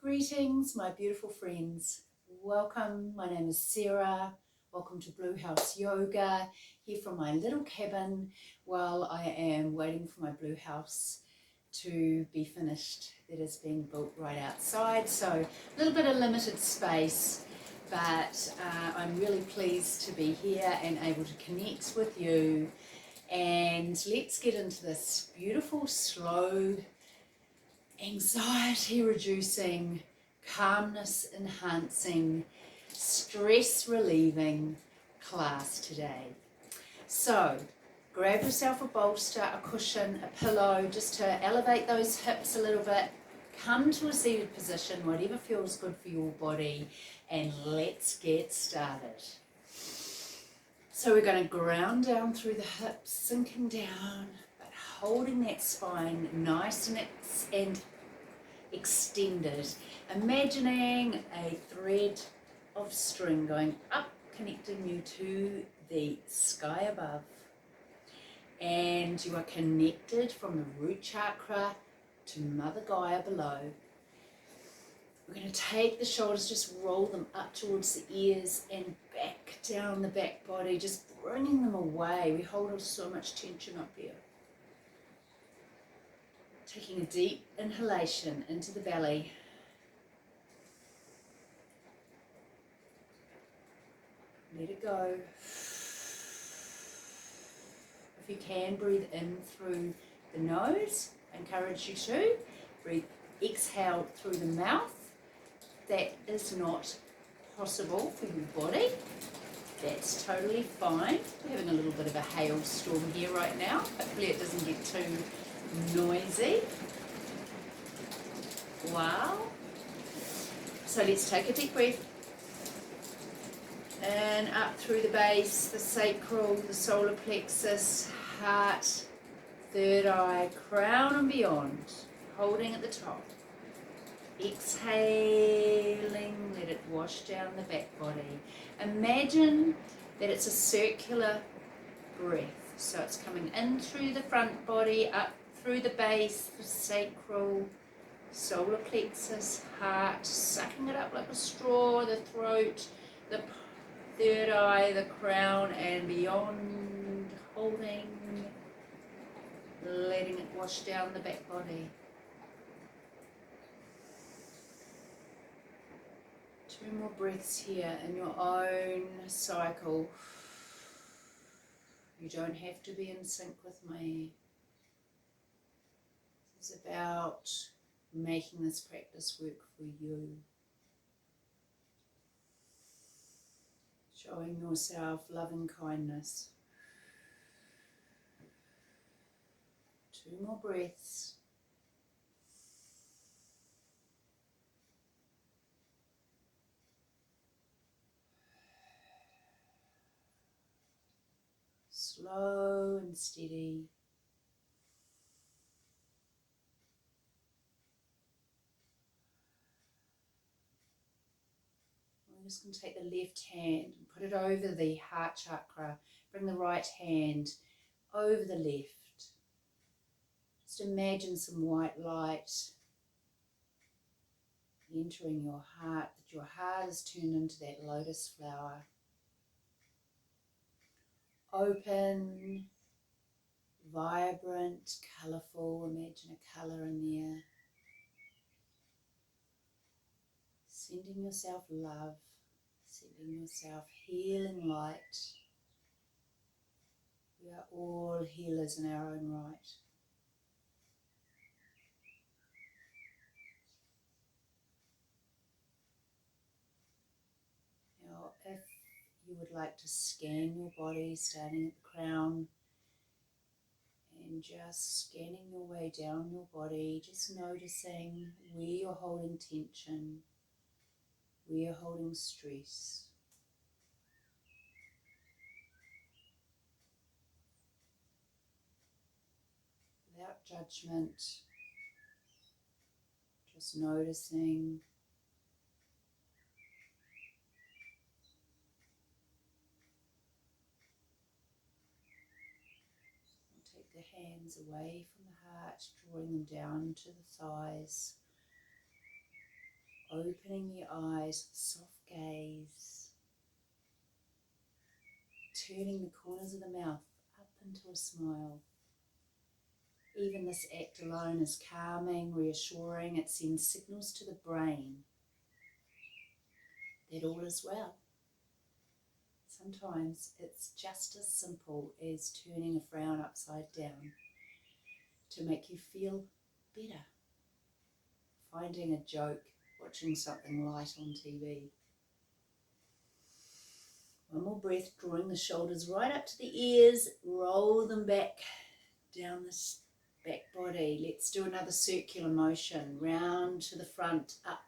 Greetings, my beautiful friends. Welcome. My name is Sarah. Welcome to Blue House Yoga, here from my little cabin while I am waiting for my blue house to be finished. That is being built right outside, so a little bit of limited space, but I'm really pleased to be here and able to connect with you. And let's get into this beautiful, slow, anxiety reducing, calmness enhancing, stress relieving class today. So grab yourself a bolster, a cushion, a pillow, just to elevate those hips a little bit. Come to a seated position, whatever feels good for your body, and let's get started. So we're going to ground down through the hips, sinking down, but holding that spine nice and extended. Imagining a thread of string going up, connecting you to the sky above. And you are connected from the root chakra to Mother Gaia below. We're going to take the shoulders, just roll them up towards the ears and back down the back body, just bringing them away. We hold so much tension up here. Taking a deep inhalation into the belly. Let it go. If you can, breathe in through the nose. I encourage you to. Breathe, exhale through the mouth. That is not possible for your body. That's totally fine. We're having a little bit of a hailstorm here right now. Hopefully it doesn't get too noisy. Wow. So let's take a deep breath. And up through the base, the sacral, the solar plexus, heart, third eye, crown and beyond. Holding at the top. Exhaling, let it wash down the back body. Imagine that it's a circular breath. So it's coming in through the front body, up through the base, the sacral, solar plexus, heart, sucking it up like a straw, the throat, the third eye, the crown and beyond, holding, letting it wash down the back body. 2 more breaths here in your own cycle. You don't have to be in sync with me. This is about making this practice work for you. Showing yourself loving kindness. 2 more breaths. Slow and steady. We're just going to take the left hand and put it over the heart chakra. Bring the right hand over the left. Just imagine some white light entering your heart, that your heart is turned into that lotus flower. Open, vibrant, colourful. Imagine a colour in there. Sending yourself love, sending yourself healing light. We are all healers in our own right. Now, if you would like to scan your body, starting at the crown, and just scanning your way down your body, just noticing where you're holding tension, where you're holding stress. Without judgment, just noticing. Take the hands away from the heart, drawing them down to the thighs. opening your eyes, soft gaze, turning the corners of the mouth up into a smile. Even this act alone is calming, reassuring. It sends signals to the brain that all is well. Sometimes it's just as simple as turning a frown upside down to make you feel better. Finding a joke, watching something light on TV. One more breath, drawing the shoulders right up to the ears, roll them back down this back body. Let's do another circular motion, round to the front, up,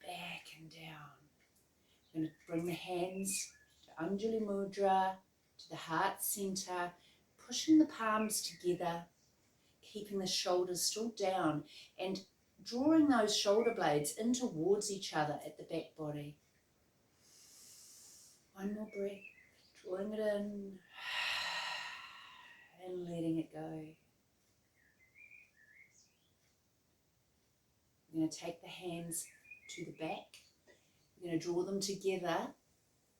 back and down. We're going to bring the hands to Anjali Mudra, to the heart center, pushing the palms together, keeping the shoulders still down and drawing those shoulder blades in towards each other at the back body. One more breath, drawing it in and letting it go. We're going to take the hands to the back. We're going to draw them together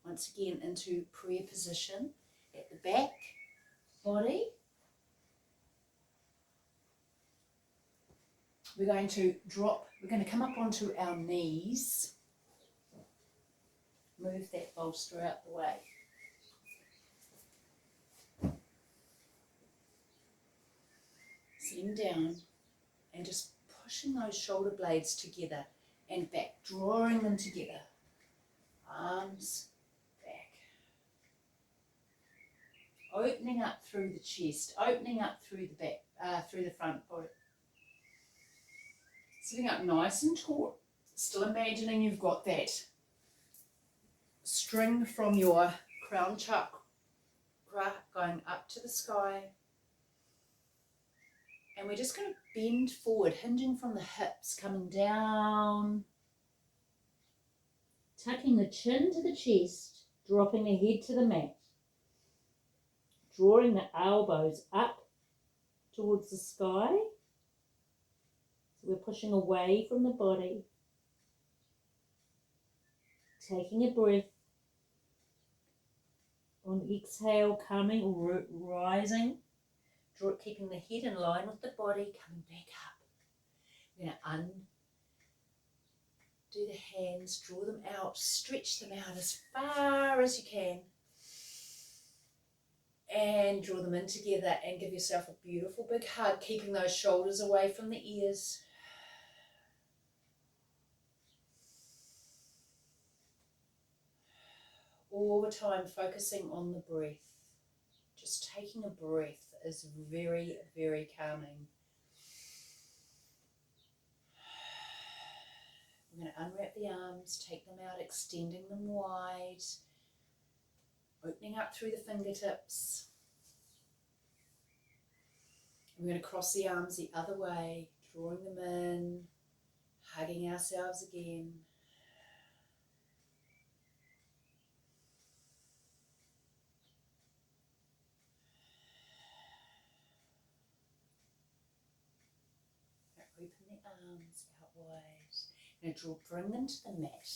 once again into prayer position at the back body. We're going to come up onto our knees. Move that bolster out the way. Sitting down and just pushing those shoulder blades together and back, drawing them together. Arms back. Opening up through the chest, opening up through the back, through the front body. Sitting up nice and tall. Still imagining you've got that string from your crown chakra going up to the sky. And we're just going to bend forward, hinging from the hips, coming down, tucking the chin to the chest, dropping the head to the mat, drawing the elbows up towards the sky. So we're pushing away from the body, taking a breath. On exhale, coming or rising, keeping the head in line with the body, coming back up. We're going to undo the hands, draw them out, stretch them out as far as you can. And draw them in together and give yourself a beautiful big hug, keeping those shoulders away from the ears. All the time focusing on the breath. Just taking a breath is very, very calming. We're going to unwrap the arms, take them out, extending them wide, opening up through the fingertips. We're going to cross the arms the other way, drawing them in, hugging ourselves again. Open the arms out wide. We're going to bring them to the mat.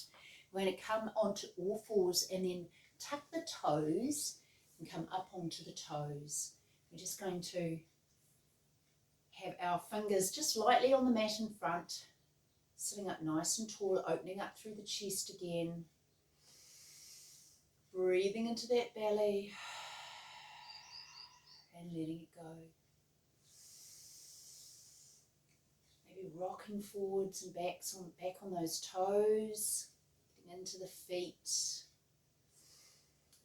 We're going to come onto all fours and then tuck the toes and come up onto the toes. We're just going to have our fingers just lightly on the mat in front, sitting up nice and tall, opening up through the chest again. Breathing into that belly and letting it go. Rocking forwards and back on those toes, getting into the feet.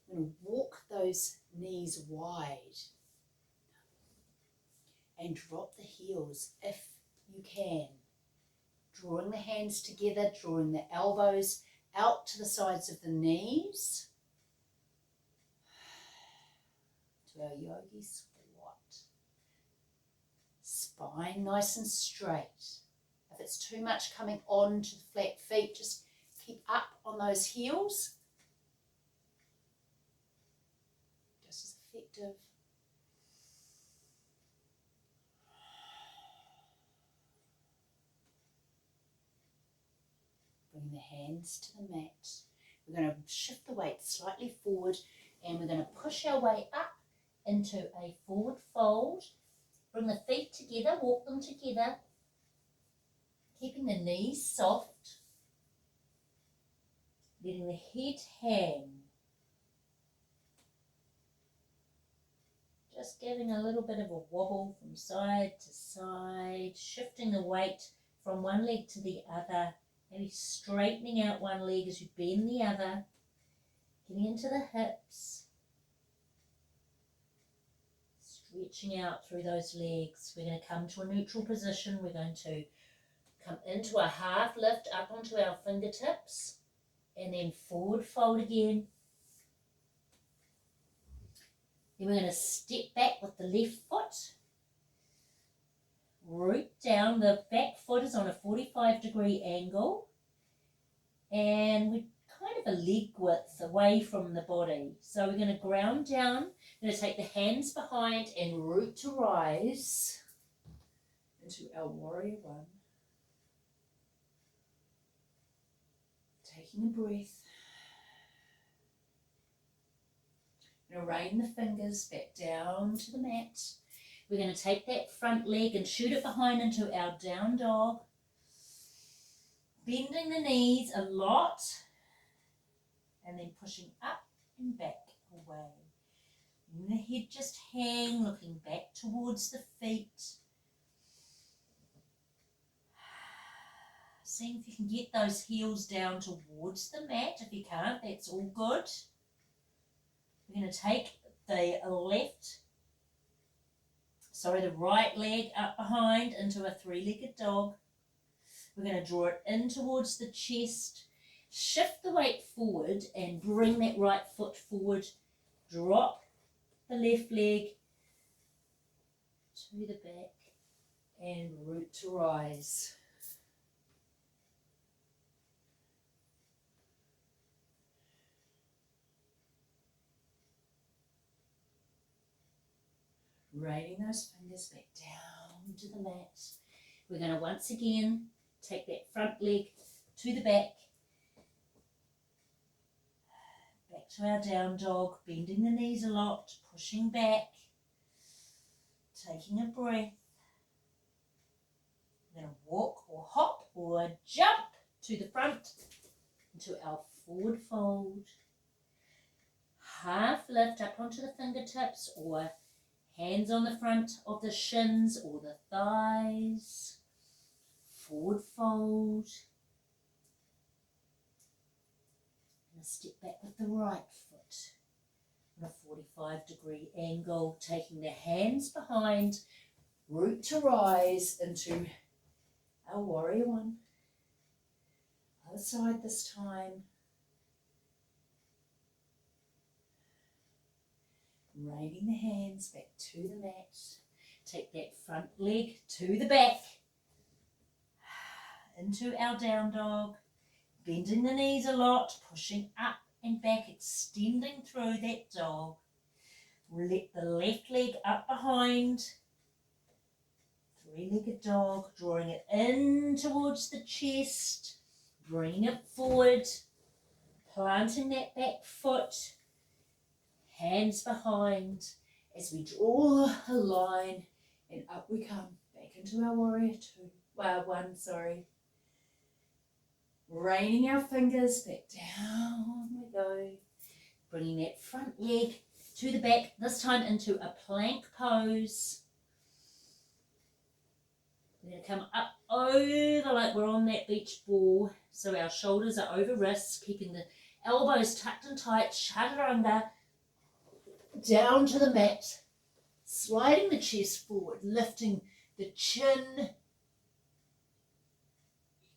I'm going to walk those knees wide and drop the heels if you can. Drawing the hands together, drawing the elbows out to the sides of the knees. To our Yogi Squat. Spine nice and straight. If it's too much coming on to the flat feet, just keep up on those heels. Just as effective. bringing the hands to the mat. We're going to shift the weight slightly forward and we're going to push our way up into a forward fold. Bring the feet together, walk them together, keeping the knees soft, letting the head hang. Just giving a little bit of a wobble from side to side, shifting the weight from one leg to the other, maybe straightening out one leg as you bend the other, getting into the hips, stretching out through those legs. We're going to come to a neutral position. We're going to come into a half lift up onto our fingertips and then forward fold again. Then we're going to step back with the left foot, root down. The back foot is on a 45-degree angle and we're kind of a leg width away from the body. So we're going to ground down. We're going to take the hands behind and root to rise into our warrior one. Taking a breath. We're going to rain the fingers back down to the mat. We're going to take that front leg and shoot it behind into our down dog. Bending the knees a lot and then pushing up and back away. And the head just hang, looking back towards the feet. Seeing if you can get those heels down towards the mat. If you can't, that's all good. We're going to take the right leg up behind into a three-legged dog. We're going to draw it in towards the chest. Shift the weight forward and bring that right foot forward. Drop the left leg to the back and root to rise. Raining those fingers back down to the mat. We're going to once again take that front leg to the back to our down dog, bending the knees a lot, pushing back, taking a breath. We're going to walk or hop or jump to the front into our forward fold. Half lift up onto the fingertips or hands on the front of the shins or the thighs. Forward fold. And step back with the right foot on a 45-degree angle, taking the hands behind, root to rise into our warrior one. Other side this time. Raining the hands back to the mat. Take that front leg to the back. Into our down dog. Bending the knees a lot, pushing up and back, extending through that dog. Let the left leg up behind. Three-legged dog, drawing it in towards the chest. Bringing it forward. Planting that back foot. Hands behind as we draw a line and up we come, back into our warrior one. Raining our fingers back down we go, bringing that front leg to the back, this time into a plank pose. We're going to come up over like we're on that beach ball, so our shoulders are over wrists, keeping the elbows tucked and tight, chaturanga. Down to the mat, sliding the chest forward, lifting the chin,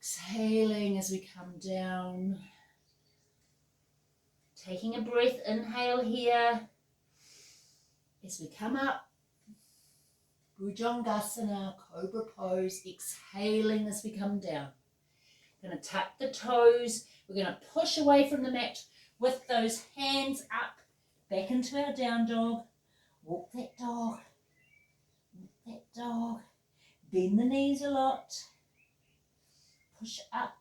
exhaling as we come down, taking a breath, inhale here, as we come up, Bhujangasana, Cobra Pose, exhaling as we come down. We're going to tuck the toes, we're going to push away from the mat with those hands up, back into our down dog, walk that dog, bend the knees a lot, push up,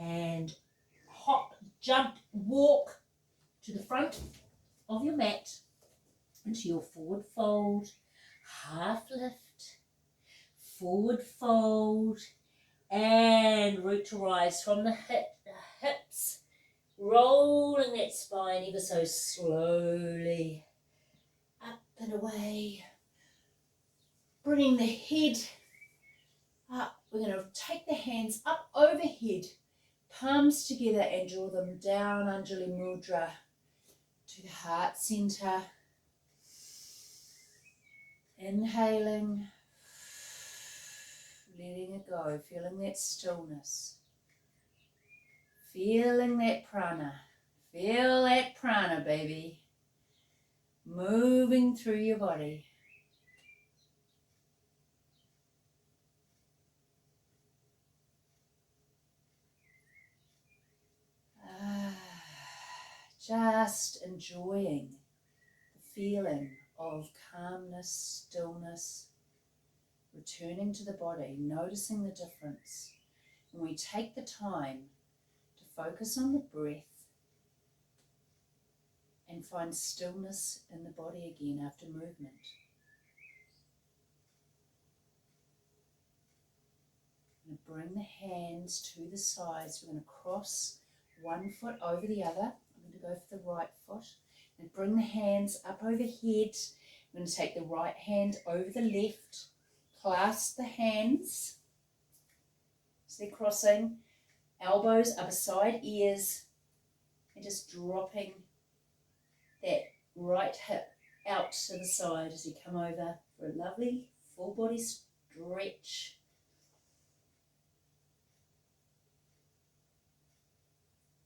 and hop, jump, walk to the front of your mat into your forward fold, half lift, forward fold, and root to rise from the hips, rolling that spine ever so slowly up and away, bringing the head up. We're going to take the hands up overhead, palms together, and draw them down, Anjali Mudra, to the heart center. Inhaling, letting it go, feeling that stillness, feeling that prana. Feel that prana, baby, moving through your body. Just enjoying the feeling of calmness, stillness, returning to the body, noticing the difference. When we take the time to focus on the breath and find stillness in the body again after movement. I'm going to bring the hands to the sides. We're going to cross one foot over the other. I'm going to go for the right foot. And bring the hands up overhead. I'm going to take the right hand over the left. Clasp the hands so they're crossing. Elbows up beside ears. And just dropping that right hip out to the side as you come over for a lovely full body stretch.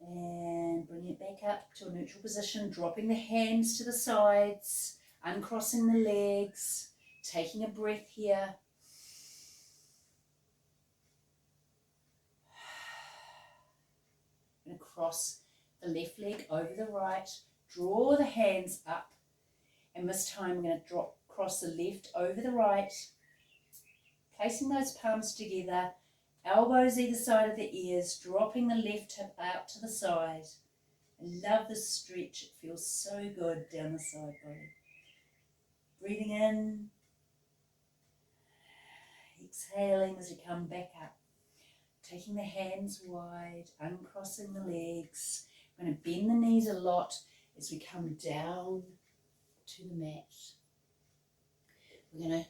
And bring it back up to a neutral position, dropping the hands to the sides, uncrossing the legs, taking a breath here. I'm going to cross the left leg over the right, draw the hands up, and this time I'm going to cross the left over the right, placing those palms together, elbows either side of the ears, dropping the left hip out to the side. I love this stretch, it feels so good down the side body. Breathing in, exhaling as you come back up. Taking the hands wide, uncrossing the legs. I'm going to bend the knees a lot as we come down to the mat. We're going to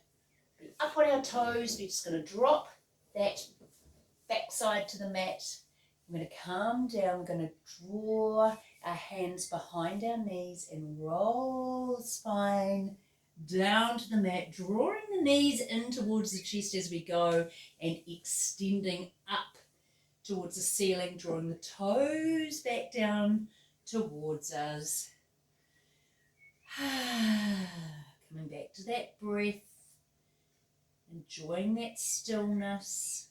be up on our toes, we're just going to drop that backside to the mat. I'm going to calm down, we're going to draw our hands behind our knees and roll the spine down to the mat, drawing the knees in towards the chest as we go and extending up towards the ceiling, drawing the toes back down towards us. Coming back to that breath, enjoying that stillness.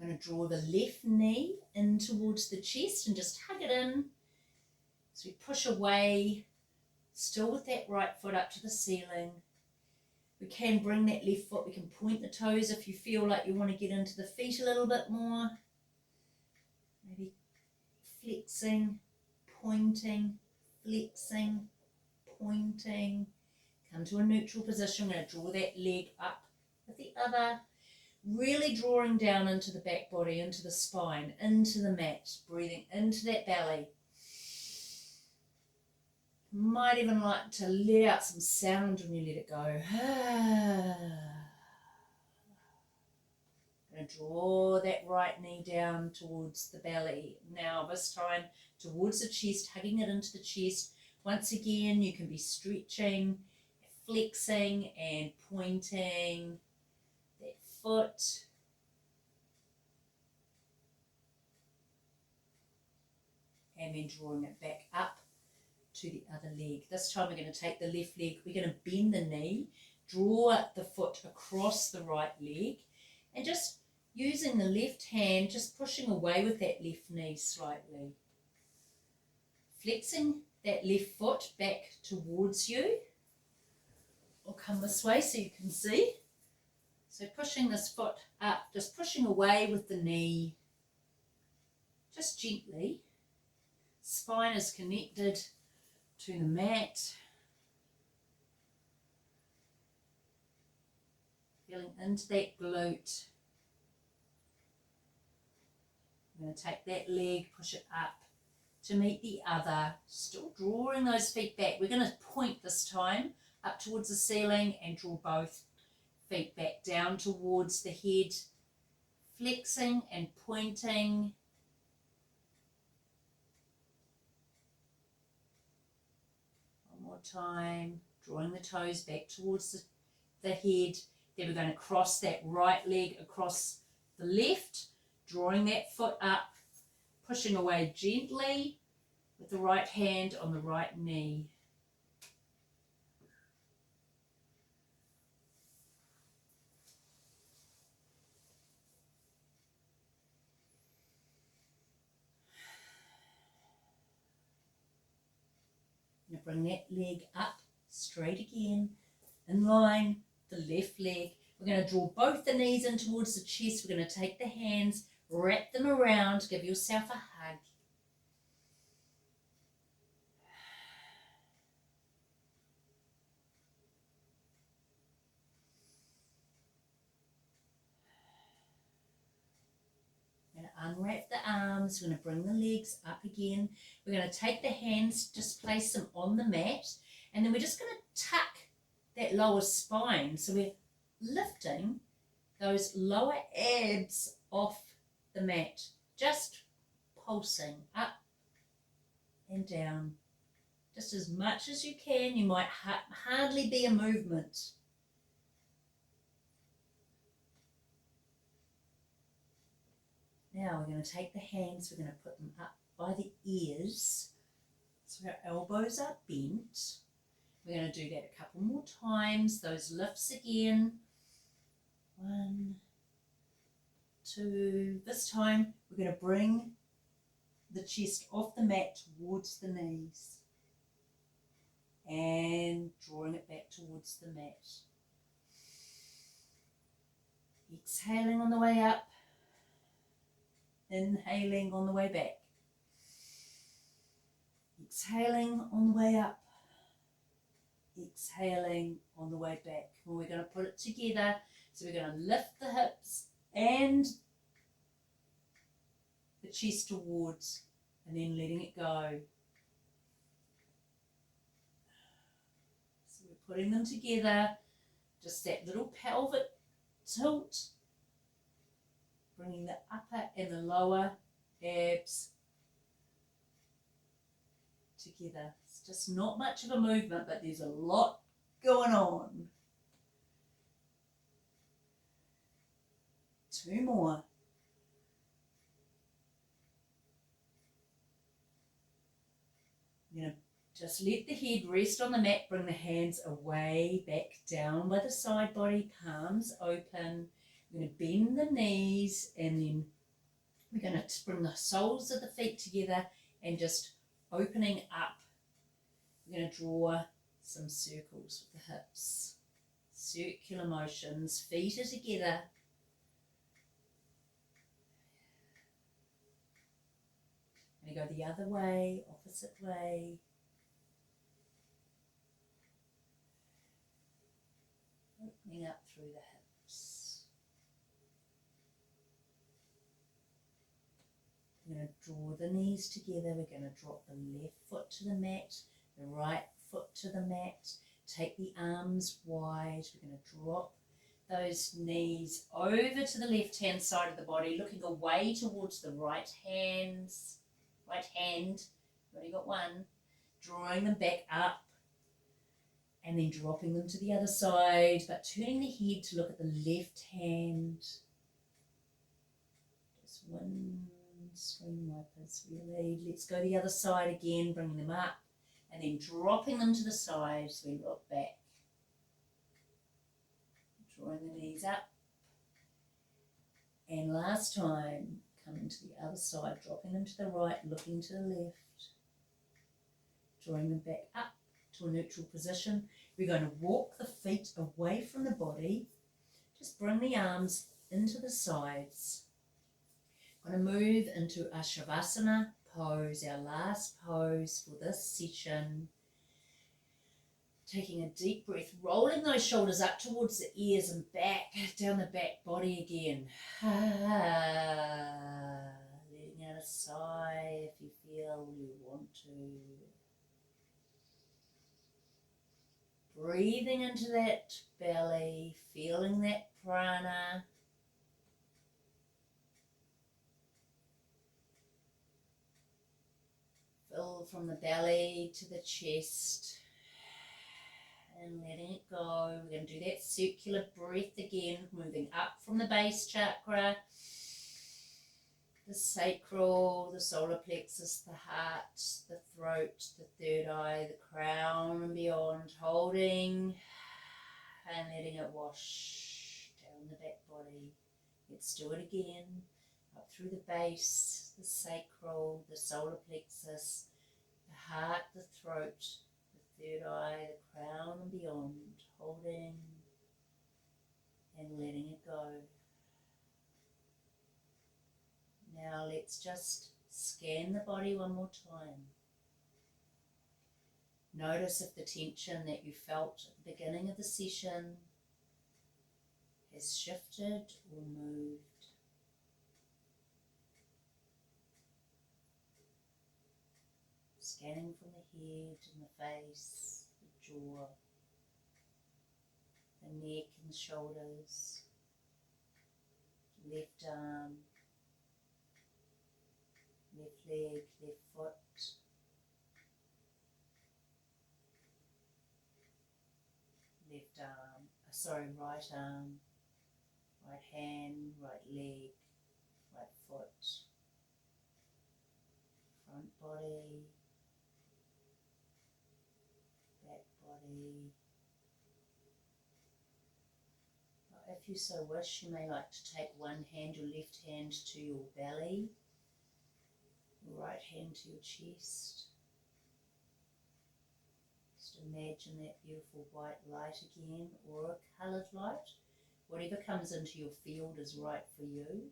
I'm going to draw the left knee in towards the chest and just hug it in. So we push away, still with that right foot up to the ceiling. We can bring that left foot, we can point the toes if you feel like you want to get into the feet a little bit more. Maybe flexing, pointing, flexing, pointing. Come to a neutral position. We're going to draw that leg up with the other. Really drawing down into the back body, into the spine, into the mat. Breathing into that belly. Might even like to let out some sound when you let it go. Going to draw that right knee down towards the belly. Now this time towards the chest, hugging it into the chest. Once again, you can be stretching, flexing and pointing that foot. And then drawing it back up to the other leg. This time we're going to take the left leg, we're going to bend the knee, draw the foot across the right leg, and just using the left hand, just pushing away with that left knee slightly. Flexing that left foot back towards you. Or come this way so you can see. So pushing this foot up, just pushing away with the knee, just gently. Spine is connected to the mat. Feeling into that glute. I'm going to take that leg, push it up to meet the other, still drawing those feet back. We're going to point this time up towards the ceiling and draw both feet back down towards the head, flexing and pointing. One more time, drawing the toes back towards the head. Then we're going to cross that right leg across the left, drawing that foot up, pushing away gently with the right hand on the right knee. Now bring that leg up straight again, in line, the left leg. We're going to draw both the knees in towards the chest. We're going to take the hands, wrap them around, give yourself a hug. We're going to unwrap the arms. We're going to bring the legs up again. We're going to take the hands, just place them on the mat, and then we're just going to tuck that lower spine. So we're lifting those lower abs off the mat, just pulsing up and down, just as much as you can. You might hardly be a movement. Now we're going to take the hands, we're going to put them up by the ears, so our elbows are bent. We're going to do that a couple more times, those lifts again. 1, 2, this time we're going to bring the chest off the mat towards the knees and drawing it back towards the mat. Exhaling on the way up, inhaling on the way back. Exhaling on the way up, exhaling on the way back. And we're going to put it together. So we're going to lift the hips and the chest towards, and then letting it go. So we're putting them together, just that little pelvic tilt, bringing the upper and the lower abs together. It's just not much of a movement, but there's a lot going on. 2 more. You're going to just let the head rest on the mat, bring the hands away, back down by the side body, palms open. We're going to bend the knees, and then we're going to bring the soles of the feet together and just opening up. We're going to draw some circles with the hips. Circular motions, feet are together. I'm going to go the other way, opposite way. Opening up through the hips. We're going to draw the knees together. We're going to drop the left foot to the mat, the right foot to the mat. Take the arms wide. We're going to drop those knees over to the left-hand side of the body, looking away towards the right hand. You've only got one. Drawing them back up and then dropping them to the other side, but turning the head to look at the left hand. Just one swing wipers, really. Let's go the other side again, bringing them up and then dropping them to the side as we look back. Drawing the knees up. And last time, coming to the other side, dropping them to the right, looking to the left. Drawing them back up to a neutral position. We're going to walk the feet away from the body, Just bring the arms into the sides. I'm going to move into a Shavasana Pose, our last pose for this session. Taking a deep breath, rolling those shoulders up towards the ears and back, down the back body again. Letting out a sigh if you feel you want to. Breathing into that belly, feeling that prana. Fill from the belly to the chest. And letting it go. We're going to do that circular breath again, moving up from the base chakra, the sacral, the solar plexus, the heart, the throat, the third eye, the crown and beyond, holding and letting it wash down the back body. Let's do it again, up through the base, the sacral, the solar plexus, the heart, the throat, third eye, the crown and beyond, holding and letting it go. Now let's just scan the body one more time. Notice if the tension that you felt at the beginning of the session has shifted or moved. Scanning from the head and the face, the jaw, the neck and the shoulders, left arm, left leg, left foot, right arm, right hand, right leg, right foot, front body, back body. If you so wish, you may like to take one hand, your left hand to your belly, your right hand to your chest. Just imagine that beautiful white light again, or a coloured light. Whatever comes into your field is right for you.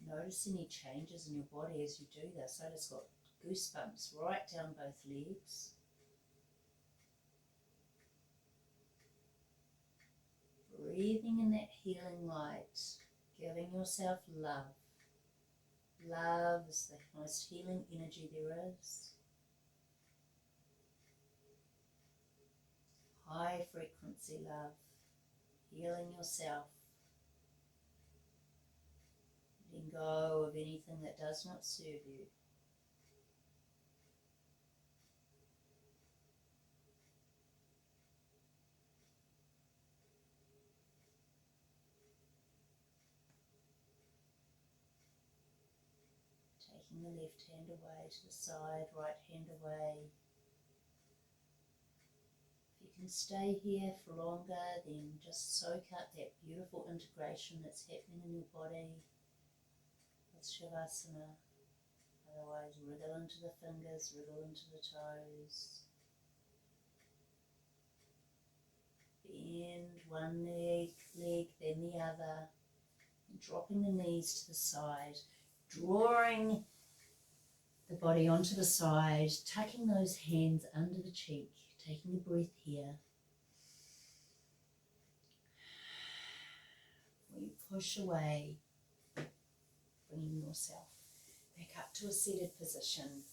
Notice any changes in your body as you do this. I just got goosebumps right down both legs. Breathing in that healing light, giving yourself love. Love is the most healing energy there is. High frequency love, healing yourself. Letting go of anything that does not serve you. Taking the left hand away to the side, right hand away. If you can stay here for longer, then just soak up that beautiful integration that's happening in your body with Shavasana. Otherwise, wriggle into the fingers, wriggle into the toes. Bend one leg, then the other. And dropping the knees to the side, drawing the body onto the side, tucking those hands under the cheek, taking a breath here. When you push away, bringing yourself back up to a seated position.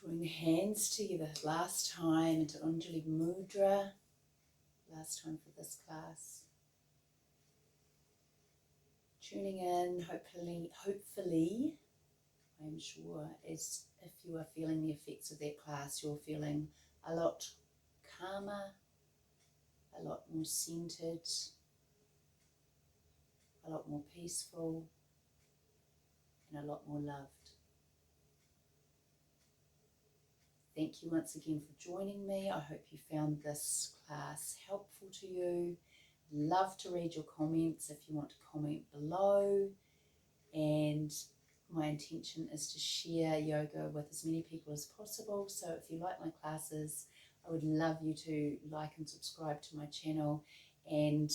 Drawing the hands together last time into Anjali Mudra, last time for this class. Tuning in, hopefully, I'm sure, as if you are feeling the effects of that class, you're feeling a lot calmer, a lot more centered, a lot more peaceful, and a lot more loved. Thank you once again for joining me. I hope you found this class helpful to you. Love to read your comments if you want to comment below. And my intention is to share yoga with as many people as possible. So if you like my classes, I would love you to like and subscribe to my channel and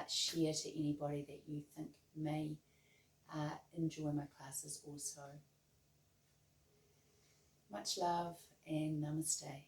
share to anybody that you think may enjoy my classes also. Much love and namaste.